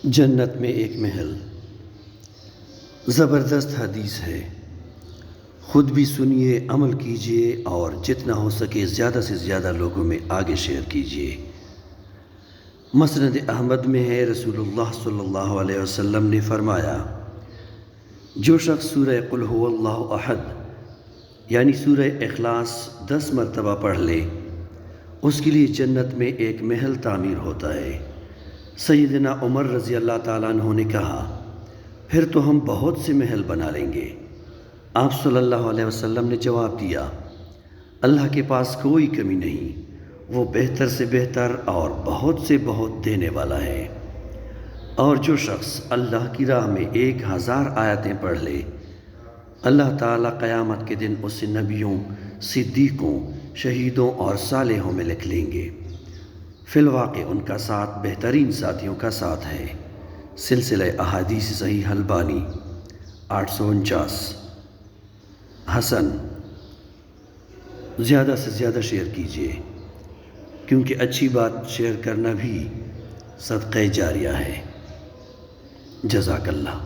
جنت میں ایک محل، زبردست حدیث ہے۔ خود بھی سنیے، عمل کیجیے اور جتنا ہو سکے زیادہ سے زیادہ لوگوں میں آگے شیئر کیجیے۔ مسند احمد میں ہے، رسول اللہ صلی اللہ علیہ وسلم نے فرمایا، جو شخص سورہ قل هو اللہ احد یعنی سورہ اخلاص 10 مرتبہ پڑھ لے، اس کے لیے جنت میں ایک محل تعمیر ہوتا ہے۔ سیدنا عمر رضی اللہ تعالیٰ عنہ نے کہا، پھر تو ہم بہت سے محل بنا لیں گے۔ آپ صلی اللہ علیہ وسلم نے جواب دیا، اللہ کے پاس کوئی کمی نہیں، وہ بہتر سے بہتر اور بہت سے بہت دینے والا ہے۔ اور جو شخص اللہ کی راہ میں 1000 آیتیں پڑھ لے، اللہ تعالیٰ قیامت کے دن اسے نبیوں، صدیقوں، شہیدوں اور صالحوں میں لکھ لیں گے۔ فی الواقع ان کا ساتھ بہترین ساتھیوں کا ساتھ ہے۔ سلسلہ احادیث صحیح البانی 849۔ حسن، زیادہ سے زیادہ شیئر کیجیے، کیونکہ اچھی بات شیئر کرنا بھی صدقہ جاریہ ہے۔ جزاک اللہ۔